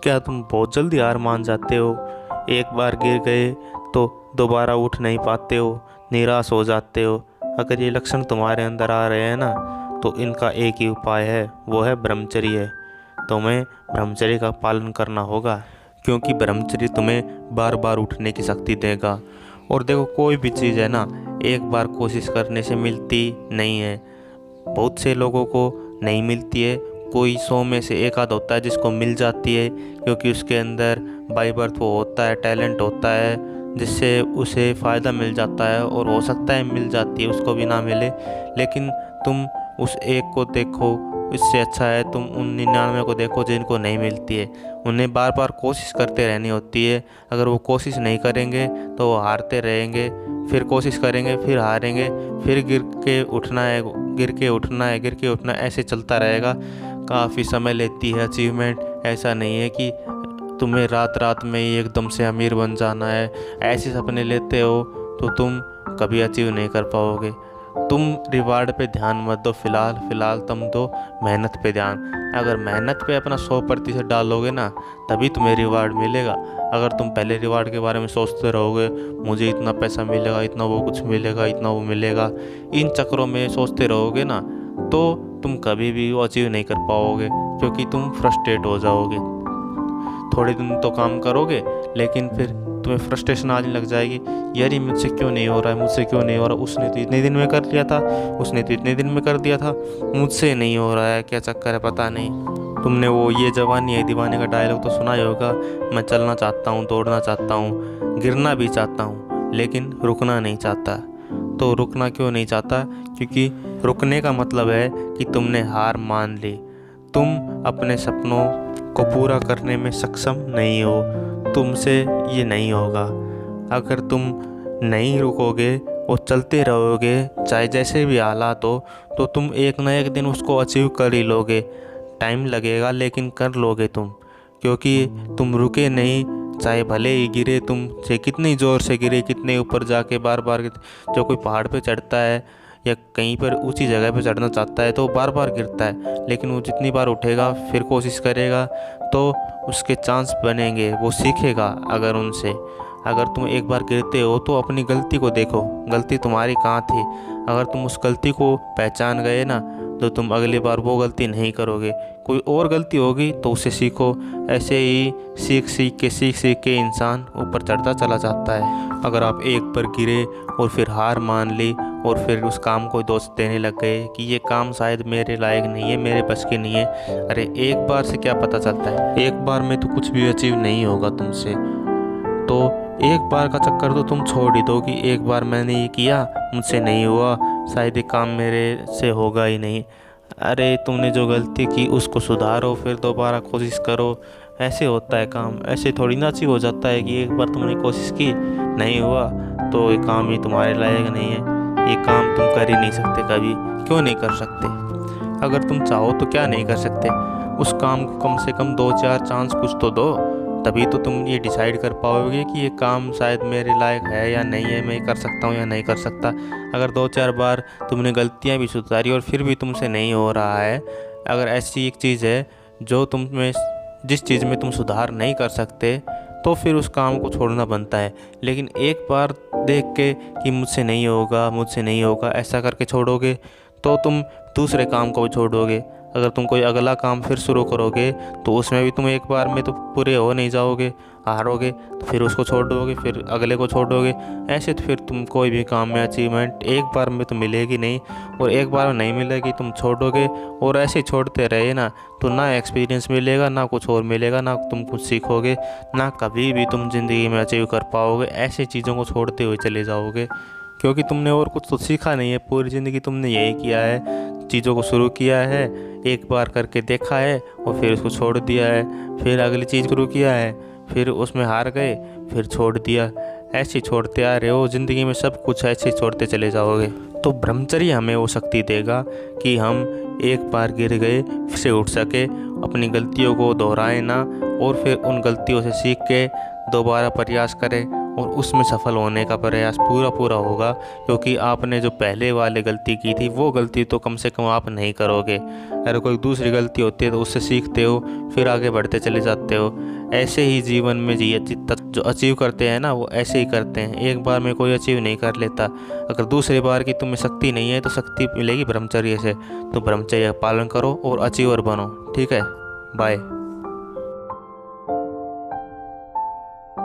क्या तुम बहुत जल्दी हार मान जाते हो? एक बार गिर गए तो दोबारा उठ नहीं पाते हो, निराश हो जाते हो। अगर ये लक्षण तुम्हारे अंदर आ रहे हैं ना, तो इनका एक ही उपाय है, वो है ब्रह्मचर्य। तुम्हें ब्रह्मचर्य का पालन करना होगा, क्योंकि ब्रह्मचर्य तुम्हें बार बार उठने की शक्ति देगा। और देखो, कोई भी चीज़ है ना, एक बार कोशिश करने से मिलती नहीं है। बहुत से लोगों को नहीं मिलती है, कोई 100 में से एक आध होता है जिसको मिल जाती है, क्योंकि उसके अंदर बाई बर्थ वो होता है, टैलेंट होता है, जिससे उसे फ़ायदा मिल जाता है। और हो सकता है मिल जाती है, उसको भी ना मिले। लेकिन तुम उस एक को देखो, इससे अच्छा है तुम उन 99 को देखो जिनको नहीं मिलती है। उन्हें बार बार कोशिश करते रहनी होती है। अगर वो कोशिश नहीं करेंगे तो वो हारते रहेंगे, फिर कोशिश करेंगे, फिर हारेंगे, फिर गिर के उठना है, गिर के उठना है, गिर के उठना है, ऐसे चलता रहेगा। काफ़ी समय लेती है अचीवमेंट। ऐसा नहीं है कि तुम्हें रात रात में ही एकदम से अमीर बन जाना है। ऐसे सपने लेते हो तो तुम कभी अचीव नहीं कर पाओगे। तुम रिवार्ड पे ध्यान मत दो, फिलहाल तुम दो मेहनत पे ध्यान। अगर मेहनत पे अपना 100% डालोगे ना, तभी तुम्हें रिवार्ड मिलेगा। अगर तुम पहले रिवार्ड के बारे में सोचते रहोगे, मुझे इतना पैसा मिलेगा, इतना वो कुछ मिलेगा, इतना वो मिलेगा, इन चक्करों में सोचते रहोगे ना, तो तुम कभी भी वो अचीव नहीं कर पाओगे, क्योंकि तुम फ्रस्ट्रेट हो जाओगे। थोड़े दिन तो काम करोगे, लेकिन फिर तुम्हें फ्रस्ट्रेशन आने लग जाएगी। यार ये मुझसे क्यों नहीं हो रहा है, मुझसे क्यों नहीं हो रहा, उसने तो इतने दिन में कर लिया था, उसने तो इतने दिन में कर दिया था, मुझसे नहीं हो रहा है, क्या चक्कर है पता नहीं। तुमने वो ये जवानी है दीवाने का डायलॉग तो सुना ही होगा। मैं चलना चाहता हूँ, दौड़ना चाहता हूँ, गिरना भी चाहता हूँ, लेकिन रुकना नहीं चाहता। तो रुकना क्यों नहीं चाहता? क्योंकि रुकने का मतलब है कि तुमने हार मान ली। तुम अपने सपनों को पूरा करने में सक्षम नहीं हो, तुमसे ये नहीं होगा। अगर तुम नहीं रुकोगे और चलते रहोगे, चाहे जैसे भी हालात हो, तो तुम एक ना एक दिन उसको अचीव कर ही लोगे। टाइम लगेगा, लेकिन कर लोगे तुम, क्योंकि तुम रुके नहीं। चाहे भले ही गिरे, तुम से कितनी ज़ोर से गिरे, कितने ऊपर जाके बार बार जो कोई पहाड़ पे चढ़ता है या कहीं पर ऊंची जगह पे चढ़ना चाहता है तो बार बार गिरता है, लेकिन वो जितनी बार उठेगा, फिर कोशिश करेगा, तो उसके चांस बनेंगे, वो सीखेगा। अगर तुम एक बार गिरते हो तो अपनी गलती को देखो, गलती तुम्हारी कहाँ थी। अगर तुम उस गलती को पहचान गए ना, तो तुम अगली बार वो गलती नहीं करोगे। कोई और गलती होगी तो उससे सीखो। ऐसे ही सीख के इंसान ऊपर चढ़ता चला जाता है। अगर आप एक बार गिरे और फिर हार मान ली और फिर उस काम को दोष देने लग गए कि ये काम शायद मेरे लायक नहीं है, मेरे बस के नहीं है, अरे एक बार से क्या पता चलता है? एक बार में तो कुछ भी अचीव नहीं होगा तुमसे। तो एक बार का चक्कर तो तुम छोड़ ही दो कि एक बार मैंने ये किया, मुझसे नहीं हुआ, शायद ये काम मेरे से होगा ही नहीं। अरे तुमने जो गलती की उसको सुधारो, फिर दोबारा कोशिश करो। ऐसे होता है काम, ऐसे थोड़ी ना अचीव हो जाता है कि एक बार तुमने कोशिश की, नहीं हुआ तो ये काम ही तुम्हारे लायक नहीं है, ये काम तुम कर ही नहीं सकते कभी। क्यों नहीं कर सकते? अगर तुम चाहो तो क्या नहीं कर सकते? उस काम को कम से कम 2-4 चांस कुछ तो दो, तभी तो तुम ये डिसाइड कर पाओगे कि ये काम शायद मेरे लायक है या नहीं है, मैं कर सकता हूँ या नहीं कर सकता। अगर 2-4 बार तुमने गलतियाँ भी सुधारी और फिर भी तुमसे नहीं हो रहा है, अगर ऐसी एक चीज़ है जो जिस चीज़ में तुम सुधार नहीं कर सकते, तो फिर उस काम को छोड़ना बनता है। लेकिन एक बार देख के कि मुझसे नहीं होगा ऐसा करके छोड़ोगे, तो तुम दूसरे काम को भी छोड़ोगे। अगर तुम कोई अगला काम फिर शुरू करोगे तो उसमें भी तुम एक बार में तो पूरे हो नहीं जाओगे, हारोगे, तो फिर उसको छोड़ दोगे, फिर अगले को छोड़ दोगे। ऐसे तो फिर तुम कोई भी काम में अचीवमेंट एक बार में तो मिलेगी नहीं, और एक बार में नहीं मिलेगी, तुम छोड़ोगे। और ऐसे छोड़ते रहे ना, तो ना एक्सपीरियंस मिलेगा, ना कुछ और मिलेगा, ना तुम कुछ सीखोगे, ना कभी भी तुम ज़िंदगी में अचीव कर पाओगे। ऐसे चीज़ों को छोड़ते हुए चले जाओगे, क्योंकि तुमने और कुछ तो सीखा नहीं है। पूरी ज़िंदगी तुमने यही किया है, चीज़ों को शुरू किया है, एक बार करके देखा है और फिर उसको छोड़ दिया है, फिर अगली चीज़ शुरू किया है, फिर उसमें हार गए, फिर छोड़ दिया। ऐसे छोड़ते आ रहे हो ज़िंदगी में, सब कुछ ऐसे छोड़ते चले जाओगे। तो ब्रह्मचर्य हमें वो शक्ति देगा कि हम एक बार गिर गए फिर से उठ सके, अपनी गलतियों को दोहराए ना, और फिर उन गलतियों से सीख के दोबारा प्रयास करें और उसमें सफल होने का प्रयास पूरा पूरा होगा, क्योंकि आपने जो पहले वाले गलती की थी वो गलती तो कम से कम आप नहीं करोगे। अगर कोई दूसरी गलती होती है तो उससे सीखते हो, फिर आगे बढ़ते चले जाते हो। ऐसे ही जीवन में जो अचीव करते हैं ना वो ऐसे ही करते हैं। एक बार में कोई अचीव नहीं कर लेता। अगर दूसरी बार की तुम्हें शक्ति नहीं है तो शक्ति मिलेगी ब्रह्मचर्य से। तो ब्रह्मचर्य का पालन करो और अचीवर बनो। ठीक है, बाय।